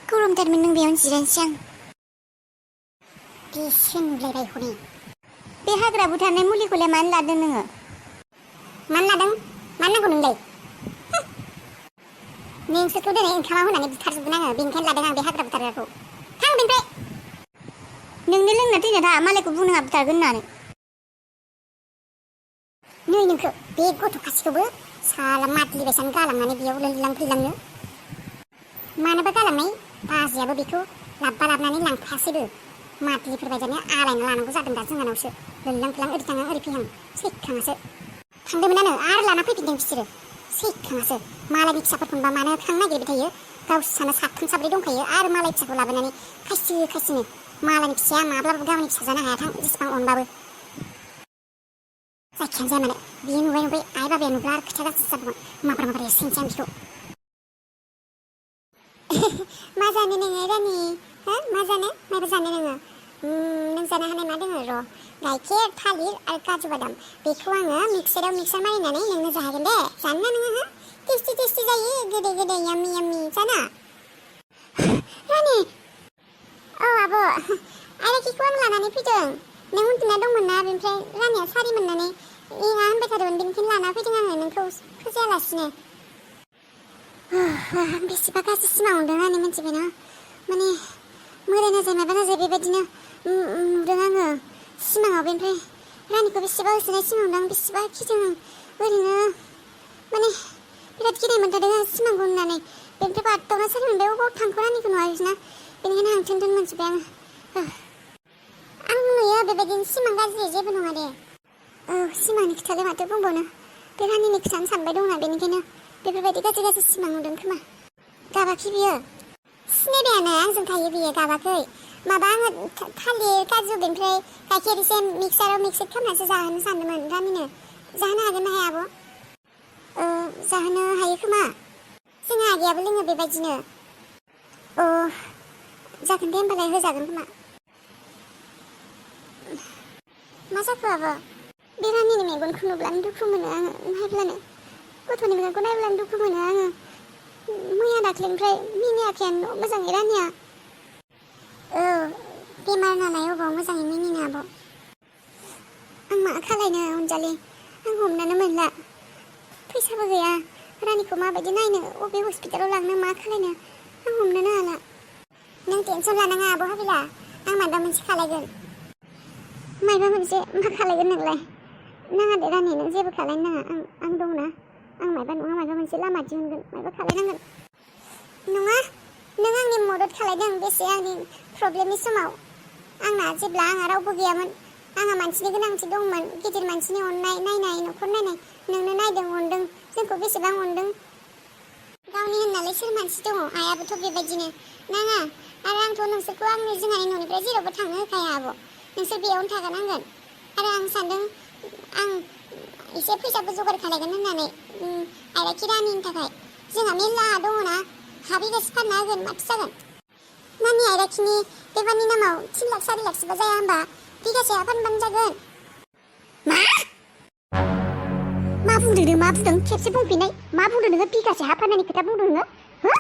गरमथारमोन नों बेयावनो जिरायनोसै आं। बेसोनलायबाय हनै बे हाग्रा बुथारनाय मुलिखौलाय मानो लादों नोङो? मानो लादों? मानो नांगौ नोंलाय? नोंसोरखौ दिनै ओंखामा होनानै बुथारजोबगोन आङो, बेनिखायनो लादों आं बे हाग्रा बुथारग्राखौ। थां बेनिफ्राय। नोंनो लोंना थैना था मालायखौ बुंनाङा बुथारगोन होननानै। नै नोंखौ बे गथ' खासिखौबो साला माथलि बायसानो गालांनानै बेयाव लिरलां फैलांनो। मानोबा गालांनाय बाजैयाबो बेखौ लाबनानै लांफायासैबो। माथलिफोर बायदिनो आलायना लानांगौ जादों दा जोंहानावसो। लिरलां फैलां ओरै थाङा ओरै फैहां सैखाङासो। थांदोंमोनानो आरो लाना फैफिनदों बिसोरो। सैखाङासो मालायनि फिसाफोरखौनोबा मानो खांनो नागिरबाय थायो। गावसाना साथाम साब्रै दंखायो आरो मालाय फिसाखौ लाबोनानै खायसो मालायनि फिसाया माब्लाबाबो गावनि फिसा जानो हायाथां जेसेबां अनबाबो। जायखियानो जाया मानो बियो नुबाय आइ बाबाया नुब्ला आरो खोथा गाज्रि जागौमोन। माब्रा सोंसै आं बिखौ। मा जानो नोङो रानि? हो मा जानो? माबा जानो नोङो? नों जानो हानाय मा दङ र'? गाइखेर, थालिर आरो काजु बादाम बेखौ आङो मिक्सार मारिनानै नोंनो जाहोगोन दे। जानो ना नोङो? टेस्टि जायो गोदै याम्मि जाना? रानि औ आब' आइराखिखौ आं लानानै फैदों। नों उन्दुना दंमोन ना बेनिफ्राय रानिया सारि मोननानै एङा होनबाय थादोंमोन बेनिखायनो लाना फैदों आङो नोंखौ फोजायालासिनो। बेसेबा गाज्रि सिमां नुदों रानि मिन्थिबायना? माने मोदाय नायजाय माबा नायजाय बेबायदिनो नुदों आङो सिमाङाव। बेनिफ्राय रानिखौ बेसेबा होसोनाय सिमां नुदों, बेसेबा गिदों आं ओरैनो माने बिराद गिनाय मोनथारदों आं सिमांखौ नुनानै। बेनिफ्राय बागदावना सारि मोनबाय अबाव थांखो रानिखौ नुवाखैसैना बेनिखायनो आं थोन मोनजोब्बाय आङो। आं नुयो बेबायदिनो सिमां गाज्रि जेबो नङा दे। औ सिमांनि खोथालाय माथो बुंबावनो, बे रानिनि खोथानो सानबाय दंना बेनिखायनो बेफोरबायदि गाज्रि सिमां नुदों खोमा। गाबाखै बियो? सिनायबायानो आंजों थायो बियो गाबाखै। माबा आङो थालिर काजु बेनिफ्राय गाइखेर एसे मिक्सार खालामनानैसो जाहोनो सानदोंमोन रानिनो। जाहोनो हागोन ना हाया आब'? जाहोनो हायो खोमा। जोंहा आगैयाबो लोङो बेबायदिनो। जागोन दे होमबालाय होजागोन खोमा। मा जाखो आब'? बे रानिनि मेगनखौ नुब्लानो दुखु मोनो आङो नायब्लानो। गथ'नि मेगनखौ नायब्लानो दुखु मोनो आङो। मैया दाख्लैनिफ्राय मिनियाखैयानो मोजाङै रानिया। औ बेमार नालाय अबाव मोजाङै मिनिनो आब'। आं मा खालायनो अनजालि, आं हमनानो मोनला। फैसाबो गैया रानिखौ माबायदि नायनो, अबे हस्पिटालाव लांनो मा खालायनो आं हमनोनो हाला। नों टेनसन लानाङा आब' हाबिला, आं माबा मोनसे खालायगोन। माबा मोनसे मा खालायगोन नोंलाय? नाङा दे रानि नों जेबो खालायनो नाङा, आं दंना। आं माबा मोनसे लामा दिहुनगोन, माबा खालायनांगोन। नङा नों आंनि मदद खालायदों बेसे आंनि प्रब्लेमनि समाव। आंना जेब्ला आंहा रावबो गैयामोन, आंहा मानसिनि गोनांथि दंमोन, गिदिर मानसिनि अननाय नायनाय न'खर नायनाय नोंनो नायदों अनदों, जोंखौ बेसेबां अनदों। गावनि होननानै सोर मानसि दङ? आइयाबोथ' बेबायदिनो। नाङा आरो आंथ' नोंसोरखौ जोंहानि न'निफ्राय जेरावबो थांनो होखाया आब'। नोंसोर बेयावनो थाखानांगोन। आरो आं सानदों आं एसे फैसाबो जगार खालायगोन होननानै आइराखि रानिनि थाखाय। जोंहा मेरला हा दङना, हा बिगासे फानना होगोन माथो जागोन। नानि आइराखिनि बेबारनि नामाव 3 लाख 4 लाखसोबा जाया होमबा? बिगासे हा फानबानो जागोन। मा बुंदों नों? मा बुंदों? खेबसे बुंफिननाय। मा बुंदों नोङो? बिगासे हा फाननायनि खोथा बुंदों नोङो? हो?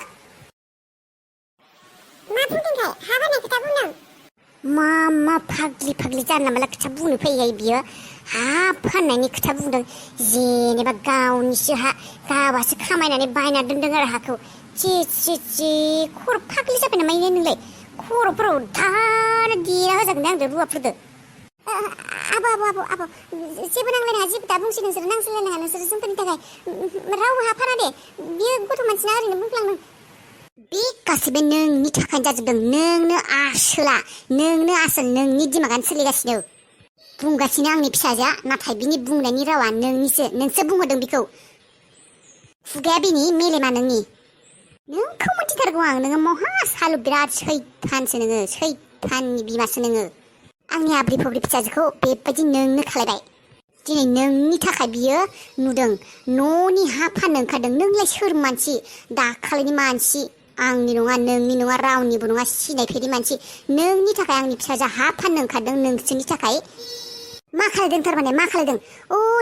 मा बुंदोंथाय? हा फाननाय खोथा बुंदों। मा फाग्लि जानला मानला खोथा बुंनो फैयो बियो। हा फाननायनि खोथा बुंदों। जेनेबा गावनिसो हा, गावासो खामायनानै बायना दोनदों आरो हाखौ। जि खर' फाग्लि जाबाय नामा नोंलाय? खर'फोराव दानो देना होजागोन दे आंजों रुवाफोरजों। आब' जेबो नांलायनाङा, जेबो दा बुंसै नोंसोरो नांज्लायनाङा। नोंसोरो जोंफोरनि थाखाय रावबो हा फाना दे। बियो गथ' मानसिना ओरैनो बुंफ्लांदों। बे गासैबो नोंनि थाखायनो जाजोबदों। नोंनो आसोल, नोंनि दिमागानो सोलिगासिनो। बुंगासिनो आंनि फिसाजोआ, नाथाय बिनि बुंनायनि रावा नोंसो बुंहरदों बिखौ। खुगाया बिनि, मेलेमा नोंनि। नोंखौ मिथिथारगौ आं, नोङो महा सालु, बिराद सैथानसो नोङो, सैथाननि बिमासो नोङो। आंनि आब्रि फब्रि फिसाजोखौ बेबायदि नोंनो खालायबाय। दिनै नोंनि थाखाय बियो नुदों न'नि हा फाननो ओंखारदों। नोंलाय सोर मानसि? दाखालिनि मानसि। आंनि नङा, नोंनि नङा, रावनिबो नङा, सिनायफेरि मानसि। नोंनि थाखाय आंनि फिसाजोआ हा फाननो ओंखारदों, नोंसोरनि थाखाय। मा खालायदों थारमाने मा खालायदों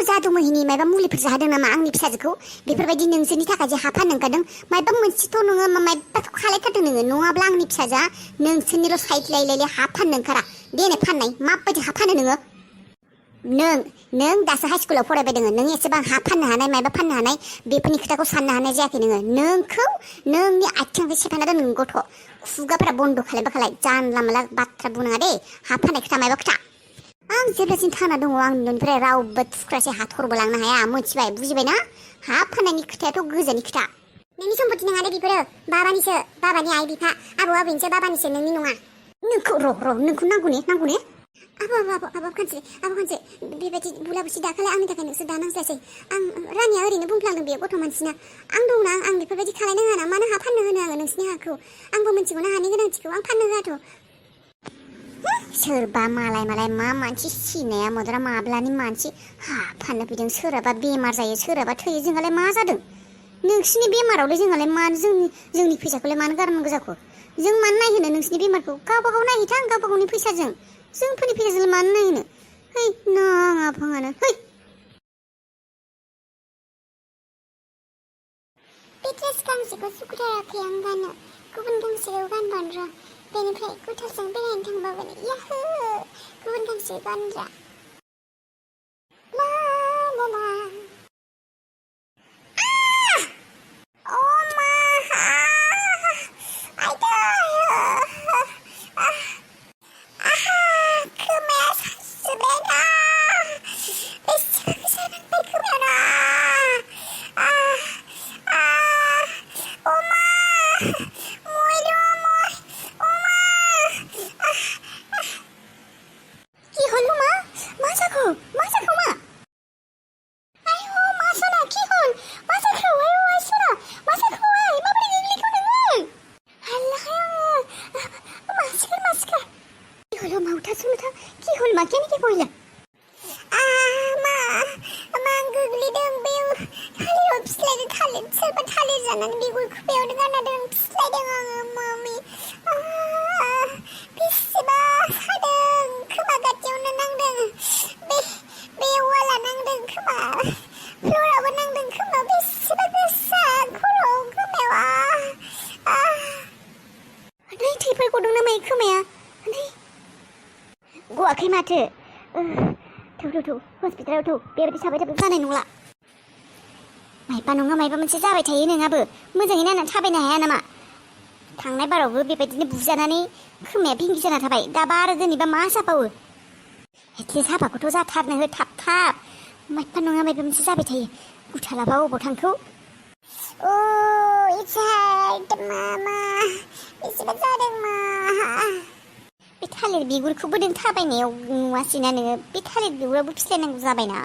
जादु मोहिनी मायबा मुलिफोर जाहोदों नामा आंनि फिसाजोखौ बेफोरबायदि नोंसोरनि थाखाय जे हा फाननो ओंखारदों मायबा मोनसेथ' नोङो मायबाथ' खालायथारदों नोङो नङाब्ला आंनि फिसाजोआ नोंसोरनिल' साइड लायलायलाय हा फाननो ओंखारा देनाय फाननाय माबायदि हा फानो नोङो नों दासो हाइ स्कुलाव फरायबाय दोङो नों एसेबां हा फाननो हानाय मायबा फाननो हानाय बेफोरनि खोथाखौ साननो हानाय जायाखै नोंखौ नोंनि आथिंखौ सेफायना दोन नों गथ' खुगाफोरा बन्द' खालाय जानला माला बाथ्रा बुंनाङा दे हा फाननाय खोथा मायबा खोथा आं जेब्लासिम थांना दङ आं नोंनिफ्राय रावबो थुख्रासे हा थरबो लांनो हाया मिथिबाय बुजिबायना हा फाननायनि खोथायाथ' गोजाननि खोथा नोंनि सम्पति नङा दे बेफोरो बाबानि आइ बिफा आबौ आबैनिसो बाबानिसो नोंनि नङा नोंखौ नोंखौ नांगौ ने आबौ खानसे बेबायदि बुलाबुसि दाखालि आंनि थाखाय नोंसोर दानांस्लायसै आं रानिया ओरैनो बुंफ्लांदों बेयो गथ' मानसिना आं दंना आं बेफोरबायदि खालायनो होआ ना मानो हा फाननो होनो आङो नोंसिनि हाखौ आंबो मिथिगौ ना हानि गोनांथिखौ आं फाननो होआथ' सोरबा मालाय मा मानसि सिनाया मद्रा माब्लानि मानसि हा फाननो फैदों सोरहाबा बेमार जायो सोरहाबा थैयो जोंहालाय मा जादों नोंसिनि बेमारावलाय जोंहालाय मानो जोंनि फैसाखौलाय मानो गारनांगौ जाखो जों मानो नायहोनो नोंसिनि बेमारखौ गावबा गाव नायहैथां गावबा गावनि फैसाजों जोंफोरनि फैसाजों मानो नायहोनो है नाङा फाङानो है बे ड्रेस गांसेखौ सुखुथाराखै आं गाननो गुबुन गांसेखौ गानबानो र' बेनिफ्राय गुथालजों बेरायनो थांबावगोन याहो गुबुन गांसे गानग्रा ला ला ला अ मा खोमाया साजोबबाय बेसेबा गोसा नांबाय खोमायाव सोरबा थालिर जानानै बिगुर खुगायावनो गानना दों फिस्लायदों आङो मामि बेसेबा सादों खोमा गाथियावनो नांदों बे वाला नांदों खोमा फ्लरावबो नांदों खोमा बेसेबा गोसा खर'आव खोमायाव नै थैफोर गदों नामा खोमाया नै गवाखै माथो थौ हस्पिटालाव थौ बेबायदि थाबाय थाबा जानाय नंला मायबा नङा मायबा मोनसे जाबाय थायो नोंहाबो मोजाङै नायनानै थाबायनो हाया नामा थांनाय बारावबो बेबायदिनो बुजानानै खोमाया भिंगि जाना थाबाय दाबा आरो दिनैबा मा जाबावो एटलिस्ट हाबाखौथ' जाथारनो हो थाब मायबा नङा मायबा मोनसे जाबाय थायो गुथालाबा अबाव थांखौ it's hard mama बेसेबा जादों मा बे थालिर बिगुरखौबो नों थाबायनायाव नुवासैना नोङो बे थालिर बिगुराबो फिस्लायनांगौ जाबायना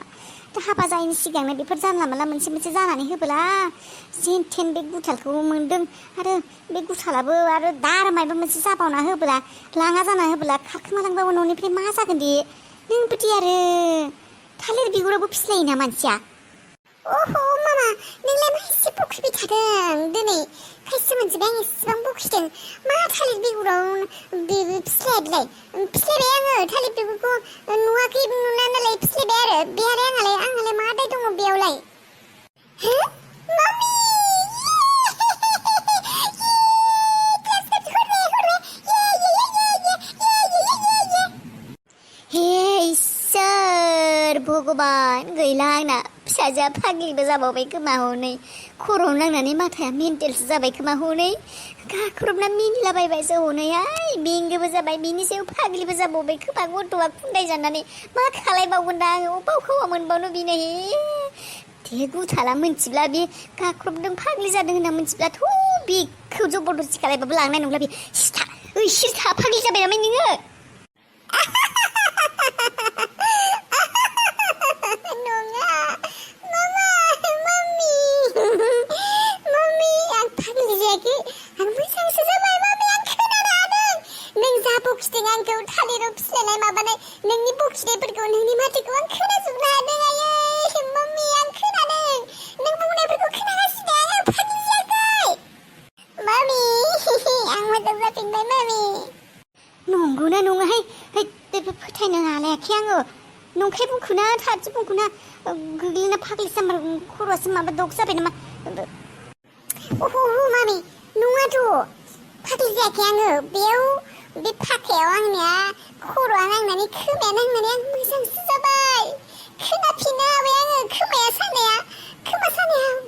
हाबा जायैनि सिगांनो बेफोर जानला माला मोनसे जानानै होबोला जेन थेन बे गुथालखौ मोन्दों आरो बे गुथालाबो आरो दा आरो मायबा मोनसे जाबावना होबोला लाङा जाना होबोला खारखोमालांबाबो न'निफ्राय मा जागोन दे नों बिदि आरो थालिर बिगुराबो फिस्लायोना मानसिया अह' मामा नोंलाय मा एसे बखिबाय थादों दिनै खायसे मानसिबा आं एसेबां बखिदों मा थालिर बिगुराव फिस्लायबाय आङो थालिर बिगुरखौ नुवाखै नुना नालाय फिस्लायबाय आरो बे आरो आंहालाय मा दाय दङ बेयावलाय हो मामि हे इसोर भगबान गैला आंना फिसाजोआ फाग्लिबो जाबावबाय खोमा हनै खर'आव नांनानै माथाया मेन्टेलसो जाबाय खोमा हनै गाख्रबना मिनिलाबायबायसो हनैहाय बेंगोबो जाबाय बिनि सायाव फाग्लिबो जाबावबाय खोमा गथ'आ खुन्दाय जानानै मा खालायबावगोन दा आङो अबाव खौवा मोनबावनो बेनो हे दे गुथाला मोनथिब्ला बे गाख्रबदों फाग्लि जादों होनना मोनथिब्लाथ' बेखौ जबरदस्ति खालायबाबो लांनाय नंला बे सिरथा फाग्लि जाबाय नामा नोङो नंगौना नङाहाय फोथायनो हालायाखै आङो नंखाय बुंखोना थारसो बुंखोना गोग्लैना फाग्लि सामार खर'आसो माबा दग जाबाय नामा अह मामि नङाथ' फाग्लि जायाखै आङो बेयाव बे फाखायाव आंनिया खर'आ नांनानै खोमाया नांनानै आं मोजांसो जाबाय खोनाफिननो हाबाय आङो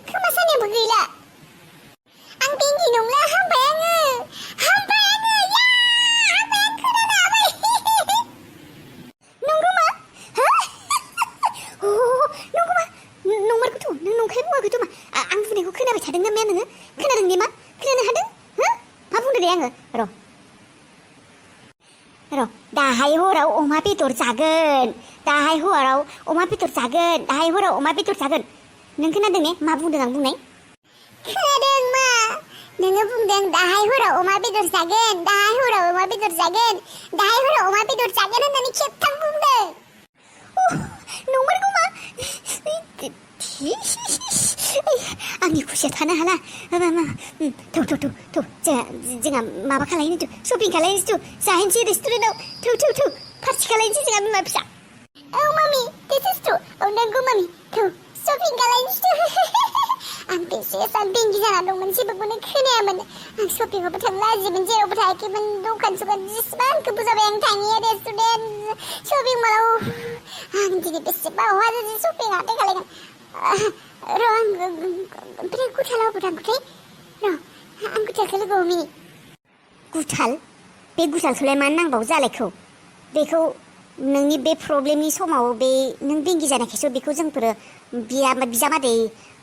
खोमा सानायाबो गैला आं बेंगि नंला हामबाय आङो या हामबाय आं खोनानो हाबाय नंगौ मा हो नंगौ मा नंमारगौथ' नों नंखाय बुङाखैथ' मा आं बुंनायखौ खोनाबाय थादों ना माया नोङो खोनादों ने मा खोनानो हादों हो मा बुंदों दे आङो र' दाहाय हराव अमा बेदर जागोन दाहाय हराव अमा बेदर जागोन नों खोनादों ने मा बुंदों आं बुंनाय खोनादों मा नोङो बुंदों दाहाय हराव अमा बेदर जागोन होननानै खेबथाम बुंदों नंमारगौ मा आंनि खुसिया थानो हाला जोंहा माबा खालायनो शपिं खालायनोसै जाहैनोसै रेस्टुरेन्टआव पार्टि खालायनोसै जोंहा बिमा फिसा औ मामि नंगौ मामि शपिं खालायनोसै आं बेंगि जाना दंमोन जेबोखौनो खोनायामोन आं शपिंआवबो थांनो लाजियोमोन जेरावबो थायाखैमोन दखान जेसेबां गोबाव जाबाय आं थाङिया रेस्टुरेन्ट शपिं मलाव आं दिनै बेसेबा हाजारसो शपिं हाथाय खालायगोन र' आं ओमफ्राय गुथालाव अबाव थांखोथाय आं गुथालखौ लोगो हमैनि गुथाल बे गुथालखौलाय मानो नांबावो जालायखौ बेखौ नोंनि बे प्रब्लेमनि समाव बे नों बेंगि जानायखायसो बेखौ जोंफोरो बिजामादै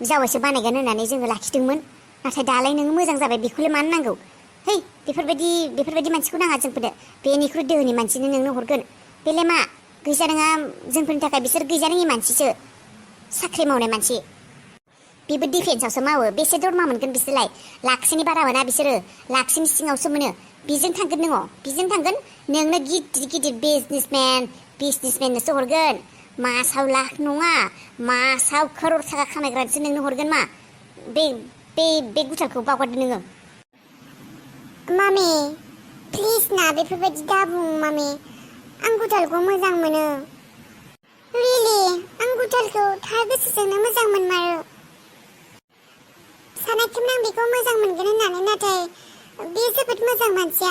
जावैसो बानायगोन होननानै जोङो लाखिदोंमोन नाथाय दालाय नोङो मोजां जाबाय बेखौलाय मानो नांगौ है बेफोरबायदि मानसिखौ नाङा जोंफोरनो बेनिख्रुइ दोहोनि मानसिनो नोंनो हरगोन बेलाय मा गैजा नङा जोंफोरनि थाखाय बिसोर गैजारोङि मानसिसो साख्रि मावनाय मानसि बेबो डिफेन्सआवसो मावो बेसे दरमा मोनगोन बिसोरलाय लाखसेनि बारा मोना बिसोरो लाखसेनि सिङावसो मोनो बेजों थांगोन नोंनो गिदिर बिजनेसमेननोसो हरगोन मासाव लाख नङा मासाव करोड़ थाखा खामायग्रानोसो नोंनो हरगोन मा बे गुथालखौ बावगारदो नोङो मामि प्लिज ना बेफोरबायदि दाबुं मामि आं गुथालखौ मोजां मोनो रियेलि आं गुथालखौ थार गोसोजोंनो मोजां मोनमारो सानाखैमोन आं बेखौ मोजां मोनगोन होननानै नाथाय बे जोबोद मोजां मानसिया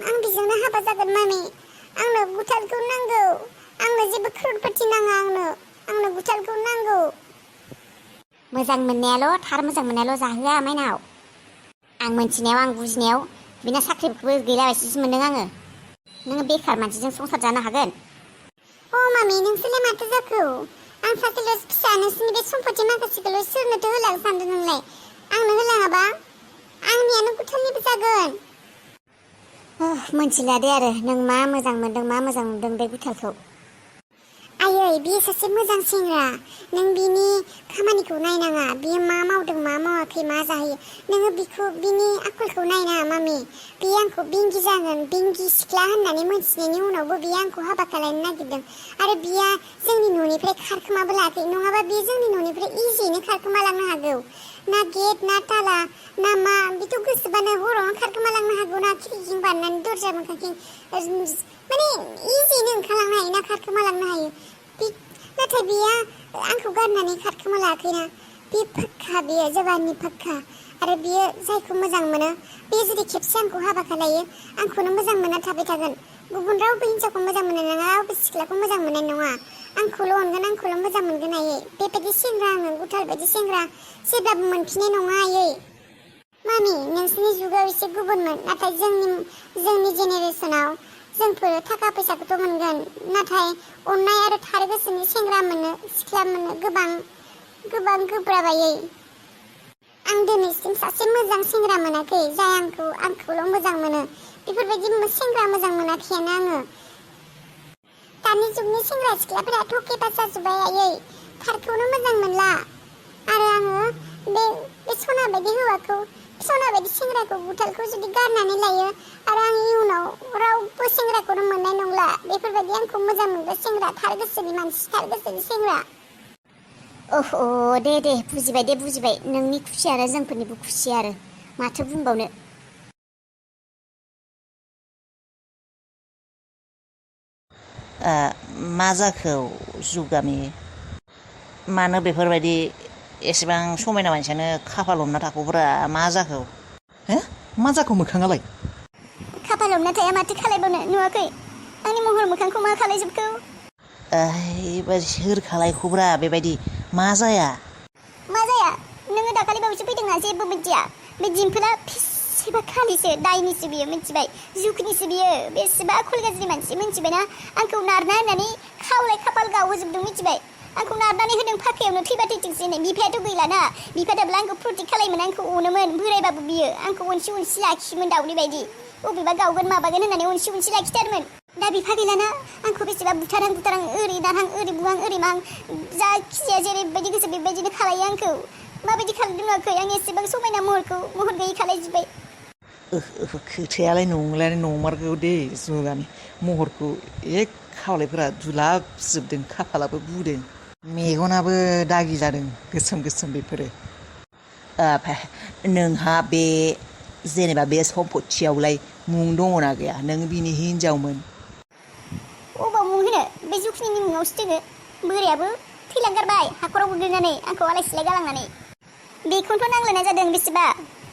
आं बेजोंनो हाबा जागोन मामि आंनो गुथालखौ नांगौ आंनो जेबो करोड़पति नाङा आंनो गुथालखौ नांगौ मोजां मोननायाल' थार मोजां मोननायाल' जाहोआ माइनाव आं मोनथिनायाव आं बुजिनायाव बिना साख्रिफोरखौबो गैलाबायसिसो मोनदों आङो नोङो बेखार मानसिजों संसार जानो हागोन मामि नोंसोरलाय माथो जाखो आं सासेल' फिसा नोंसोरनि बे सम्पति माखासेखौल' सोरनोथो होलांनो सानदों नोंलाय आंनो होलाङाबा आंनियानो गुथालनिबो जागोन मोनथिला दे आरो नों मा मोजां मोनदों बे गुथालखौ आयै बियो सासे मोजां सेंग्रा नों बिनि खामानिखौ नायनाङा बियो मा मावदों मा मावाखै मा जाहैयो नोङो बिनि आखलखौ नायनाङा मामि बियो आंखौ बेंगि जागोन बेंगि सिख्ला होननानै मोनथिनायनि उनावबो बियो आंखौ हाबा खालामनो नागिरदों आरो बियो जोंनि न'निफ्राय खारखोमाबो लायाखै नङाबा बियो जोंनि न'निफ्राय इजियैनो खारखोमा लांनो हागौ ना गेट ना ताला ना मा बेथ' गोसोबानो हरावनो खारखोमा लांनो हागौ ना खिरखिजों बारनानै दरजा मोखांथिं माने इजियैनो ओंखारलांनो हायो ना खारखोमा लांनो हायो नाथाय बियो आंखौ गारनानै खारखोमा लायाखैना बे फाक्का बियो जबाननि फाक्का आरो बियो जायखौ मोजां मोनो बे जुदि खेबसे आंखौ हाबा खालायो आंखौनो मोजां मोनना थाबाय थागोन गुबुन रावबो हिन्जावखौ मोजां मोननाय नङा रावबो सिख्लाखौ मोजां मोननाय नङा आंखौल' अनगोन आंखौल' मोजां मोनगोन आयै बेबायदि सेंग्रा आङो गुथाल बायदि सेंग्रा जेब्लाबो मोनफिननाय नङा आयै मामि नोंसोरनि जुगाव एसे गुबुनमोन नाथाय जोंनि जेनेरेसनाव जोंफोर थाखा फैसाखौथ' मोनगोन नाथाय अननाय आरो थार गोसोनि सेंग्रा मोननो सिख्ला मोननो गोबां गोब्राब आयै आं दिनैसिम सासे मोजां सेंग्रा मोनाखै जाय आंखौल' मोजां मोनो बेफोरबायदि सेंग्रा मोजां मोनाखैयानो आङो दानि जुगनि सेंग्रा सिख्लाफोरा थकेबा जाजोब्बाय आयै थारखौनो मोजां मोनला आरो आङो बे सना बायदि हौवाखौ सना बायदि सेंग्राखौ गुथालखौ जुदि गारनानै लायो आरो आं इयुनाव रावबो सेंग्राखौनो मोननाय नंला बेफोरबायदि आंखौ मोजां मोनग्रा सेंग्रा थार गोसोनि मानसि थार गोसोनि सेंग्रा दे बुजिबाय नोंनि खुसि आरो जोंफोरनिबो खुसि आरो माथो बुंबावनो मा जाखो जुगामि मानो बेफोरबायदि एसेबां समायना मानसियानो खाफाल हमना थाखोब्रा मा जाखो हे मा जाखो मोखाङालाय खाफाल हमना थाया माथो खालायबावनो नुवाखै आंनि महर मोखांखौ मा खालायजोबखो सोर खालायखोब्रा बेबायदि मा जाया मा जाया नोङो दाखालि बावैसो फैदोंना जेबो मिथिया बे दिम्पला बेसेबा खालिसो दायनिसो बियो मिथिबाय जुखनिसो बियो बेसेबा खल गाज्रि मानसि मिथिबायना आंखौ नारना होननानै खावलाय खाफाल गावहोजोबदों मिथिबाय आंखौ नारनानै होदों फाखायावनो थैबा थैथोंसै होननाय बिफायाथ' गैलाना बिफायाबो आंखौ प्रटेक्ट खालायोमोन आंखौ अनोमोन बोरायबाबो बियो आंखौ अनसि अनसि लाखियोमोन दाउनि बायदि बबेबा गावगोन माबागोन होननानै अनसि अनसि लाखिथारमोन दा बिफा गैलाना आंखौ बेसेबा बुथारां ओरै दाहां ओरै बुहां ओरै माहां जायखिजाया जेरैबायदि गोसो बेबायदिनो खालायो आंखौ माबायदि खालामदों नुवाखै आं एसेबां समायना महर गैयै खालायजोब्बाय खोथायालाय नंमारगौ दे जुगामि महरखौ खावलायफोरा दुलाबजोबदों खाफालाबो बुदों मेगनाबो दागि जादों गोसोम बेफोरो नोंहा बे जेनेबा बे सम्पथियावलाय मुं दङना गैया नों बिनि हिनजावमोन अबाव मुं होनो बे जुखिनि मुङावसो दोङो बोरायाबो थैलांगारबाय हाखराव गोग्लैनानै आंखौ आलाय सिलाय गालांनानै बेखौनोथ' नांलायनाय जादों बेसेबा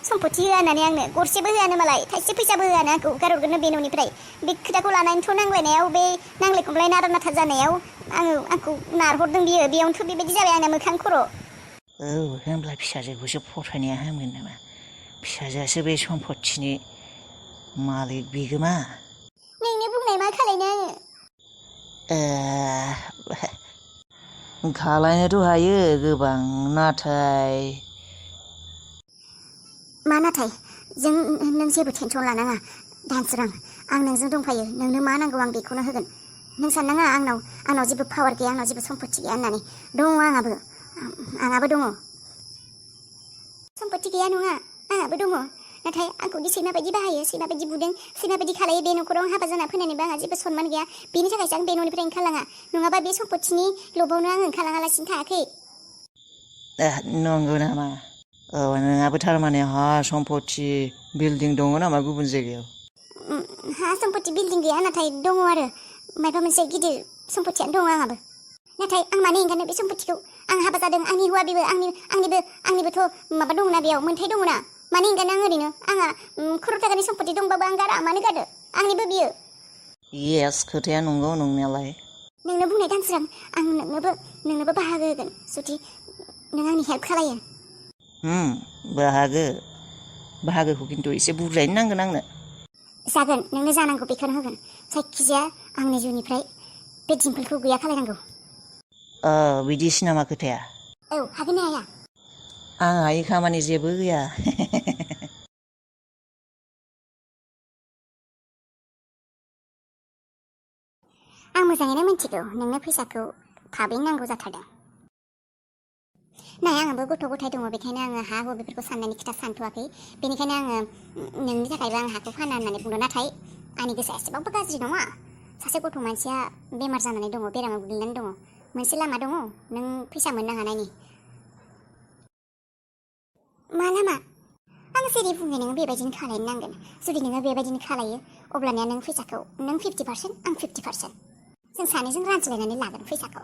सम्पथि होआ होननानै आंनो गरसेबो होआनो मालाय थाइसे फैसाबो होआनो आंखौ गारहरगोननो बे न'निफ्राय बे खोथाखौ लानानैथ' नांलायनायाव बे नांलाय खमलाय नारा नाथा जानायाव आंखौ नारहरदों बियो बेयावनोथ' बेबायदि जाबाय आंना मोखां खर' होनब्ला फिसाजोखौसो फसायनाया हामगोन नामा फिसाजोआसो बे सम्पथिनि मालिक बिगोमा नोंनो बुंनाय मा खालायनो खालायनोथ' हायो गोबां नाथाय मा नाथाय नों जेबो टेनसन लानाङा दानसोरां आं नोंजों दंफायो नोंनो मा नांगौ आं बेखौनो होगोन नों साननाङा आंनाव जेबो पावार गैया आंनाव जेबो सम्पथि गैया होननानै दङ आंहाबो दङ सम्पथि गैया नङा आंहाबो दङ नाथाय आंखौ सैमा बायदि बाहायो सैमा बायदि बुदों सैमा बायदि खालायो बे न'खराव हाबा जाना फैनानैबो आंहा जेबो सनमान गैया बेनि थाखायसो आं बे न'निफ्राय ओंखारलाङा नङाबा बे सम्पथिनि लबावनो आं ओंखारलाङालासिनो थायाखै नंगौ नामा नोंहाबो थारमाने हा सम्पथि बिल्डिं दङ नामा गुबुन जायगायाव हा सम्पथि बिल्डिं गैया नाथाय दङ आरो माबा मोनसे गिदिर सम्पथियानो दङ आंहाबो नाथाय आं मानो एंगारनो बे सम्पथिखौ आं हाबा जादों आंनि हौवा बेबो आंनिबोथ' माबा दङना बेयाव मोन्थाय दङना मानो एंगारनो आं ओरैनो आंहा खर'र थाखानि सम्पथि दंबाबो आं गारा मानो गारदो आंनिबो बियो येस खोथाया नंगौ नंनायालाय नोंनो बुंनाय दानसोरां आं नोंनोबो बाहागो होगोन जुदि नों आंनि हेल्प खालायो बाहागोखौ खिन्थु एसे बुरजायैनो नांगोन आंनो जागोन नोंनो जानांगौ बेखौनो होगोन जायखिजाया आंनि जिउनिफ्राय बे दिम्पोलखौ गैया खालायनांगौ बिदिसो नामा खोथाया औ हागोन ना हाया आं हायि खामानि जेबो गैया आं मोजाङैनो मिथिगौ नोंनो फैसाखौ थाबैनो नांगौ जाथारदों नाय आंहाबो गथ' गथाय दङ बेखायनो आङो हा हु बेफोरखौ साननायनि खोथा सानथ'वाखै बेनिखायनो आङो नोंनि थाखायबो आं हाखौ फाना होननानै बुंदों नाथाय आंनि गोसोआ एसेबांबो गाज्रि नङा सासे गथ' मानसिया बेमार जानानै दङ बेरामाव गोग्लैनानै दङ मोनसे लामा दङ नों फैसा मोननो हानायनि मा लामा आं जेरै बुङो नोङो बेबायदिनो खालायनो नांगोन जुदि नोङो बेबायदिनो खालायो अब्लानिया नों फैसाखौ नों 50% आं 50% जों सानैजों रानज्लायनानै लागोन फैसाखौ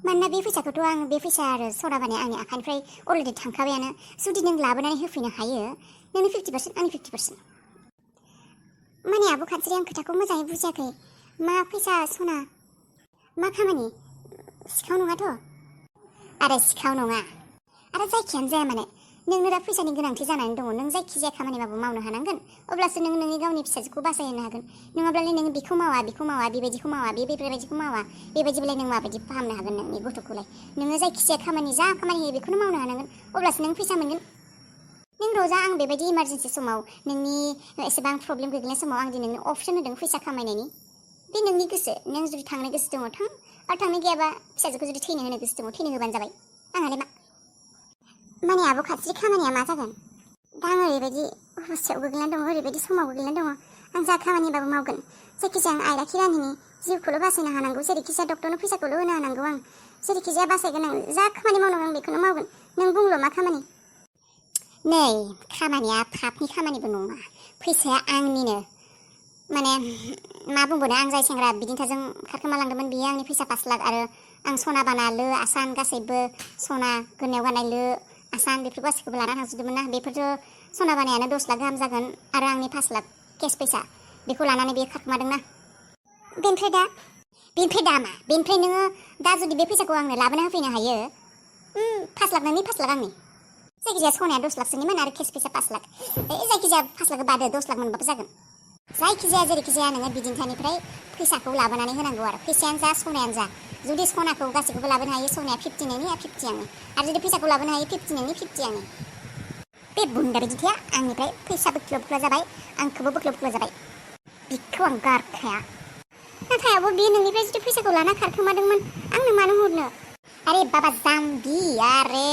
मानोना बे फैसाखौथ' आं बे फैसा आरो सनाबानि आंनि आखाइनिफ्राय अलरेडि थांखाबायानो जुदि नों लाबोनानै होफैनो हायो नोंनि 50% आंनि 50% माने आब' खानस्रि आं खोथाखौ मोजाङै बुजियाखै मा फैसा सना मा खामानि सिखाव नङाथ' आरो सिखाव नङा आरो जायखियानो जाया माने नोंनो दा फैसानि गोनांथि जानानै दङ नों जायखिजाया खामानिबाबो मावनो हानांगोन अब्लासो नों नोंनि गावनि फिसाजोखौ बासायहोनो हागोन नङाब्लालाय नों बेखौ मावा बेबायदिखौ मावा बेबायदिखौ मावा बेबायदिब्लालाय नों माबायदि फाहामनो हागोन नोंनि गथ'खौलाय नोङो जायखिजाया खामानि जा खामानि होयो बेखौनो मावनो हानांगोन अब्लासो नों फैसा मोनगोन नों रजा आं बेबायदि इमारजेन्सि समाव नोंनि एसेबां प्रब्लेम गोग्लैनाय समाव आं दिनै अप्सन होदों फैसा खामायनायनि बे नोंनि गोसो नों जुदि थांनो गोसो दङ थां आरो थांनो गैयाबा फिसाजोखौ जुदि थैनो होनो गोसो दङ थैनो होबानो जाबाय आंहालाय मा माने आब' खाथिनि खामानिया मा जागोन दा आं ओरैबायदि अबस्थायाव गोग्लैनानै दङ ओरैबायदि समाव गोग्लैनानै दङ आं जा खामानिबाबो मावगोन जायखिजाया आं आयरा खिरानिनि जिउखौल' बासायनो हानांगौ जेरैखिजाया डक्टरनो फैसाखौल' होनो हानांगौ आं जेरैखिजाया बासायगोन आं जा खामानि मावनांगौ आं बेखौनो मावगोन नों बुंल' मा खामानि नै खामानिया पापनि खामानिबो नङा फैसाया आंनिनो माने मा बुंबावनो आं जाय सेंग्रा बिदिन्थाजों खारखोमालांदोंमोन बियो आंनि फैसा 5 लाख आरो आं सना बाना लो आसान गासैबो सना गोदोनायाव गाननाय लो आसान बेफोर गासैखौबो लाना थांजोबदोंमोन ना बेफोरथ' सना बानायानो 10 लाख गाहाम जागोन आरो आंनि 5 लाख केस फैसा बेखौ लानानै बेयो खारखोमादोंना बेनिफ्राय दा मा बेनिफ्राय नोङो दा जुदि बे फैसाखौ आंनो लाबोना होफैनो हायो 5 लाख नोंनि 5 लाख आंनि जायखिजाया सनाया 10 लाखसोनिमोन आरो केस फैसा 5 लाख जायखिजाया 5 लाख बादो 10 लाख मोनबाबो जागोन जायखिजाया जेरैखिजाया नोङो बिदिन्थानिफ्राय फैसाखौ लाबोनानै होनांगौ आरो फैसायानो जा सनायानो जा जुदि सनाखौ गासैखौबो लाबोनो हायो सनाया 50 नोंनि 50 आंनि आरो जुदि फैसाखौ लाबोनो हायो 50 नोंनि 50 आंनि बे बुन्दा बिदिन्थाया आंनिफ्राय फैसा बोख्लो जाबाय आंखौबो बोख्लो जाबाय बिखौ आं गारखाया नाथाय आब' बियो नोंनिफ्राय जुदि फैसाखौ लाना खारखोमादोंमोन आंनो मानो हरनो आरे बाबा जाम्बि आरे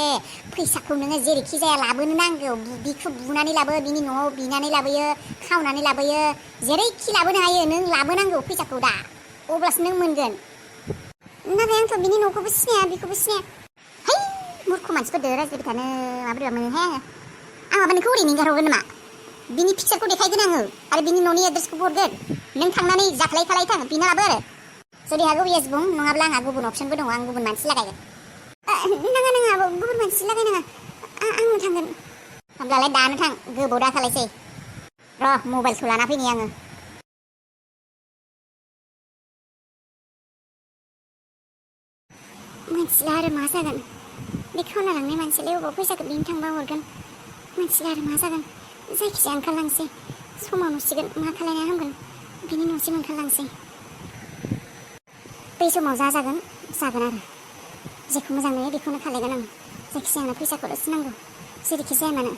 फैसाखौ नोङो जेरैखि जाया लाबोनो नांगौ बिखौ बुनानै लाबो बिनि न'आव बिनानै लाबोयो खावनानै लाबोयो जेरैखि लाबोनो हायो नों लाबोनांगौ फैसाखौ दा अब्लासो नों मोनगोन नाथाय आंथ' बिनि न'खौबो सिनाया बिखौबो सिनाया है मूर्ख मानसिफोरजों रायज्लायबाय थानो माबोरैबा मोनोहाय आं माबा नोंखौ ओरैनो एंगारहरगोन नामा बिनि पिक्सारखौ देखायगोन आङो आरो बिनि न'नि एड्रेसखौ हरगोन नों थांनानै जाख्लाय खालाय थां बिनो लाबो आरो जुदि हागौ येस बुं नङाब्ला आंहा गुबुन अपसनबो दङ आं गुबुन मानसि लागायगोन नाङा गुबुन मानसि लागायनाङा आंनो थांगोन होमब्लालाय दानो थां गोबाव दा खालायसै र' मबाइलखौ लाना फैनि आङो मिथिला आरो मा जागोन बे खावना लांनाय मानसियालाय अबाव फैसाखौ बिनो थांबा हरगोन मिथिला आरो मा जागोन जायखिजाया ओंखारलांसै समाव नुसिगोन मा खालायना हामगोन बिनि न'सिम ओंखारलांसै बै समाव जागोन आरो जेखौ मोजां नुयो बेखौनो खालायगोन आं जायखिजाया आंनो फैसाखौल'सो नांगौ जेरैखि जाया मानो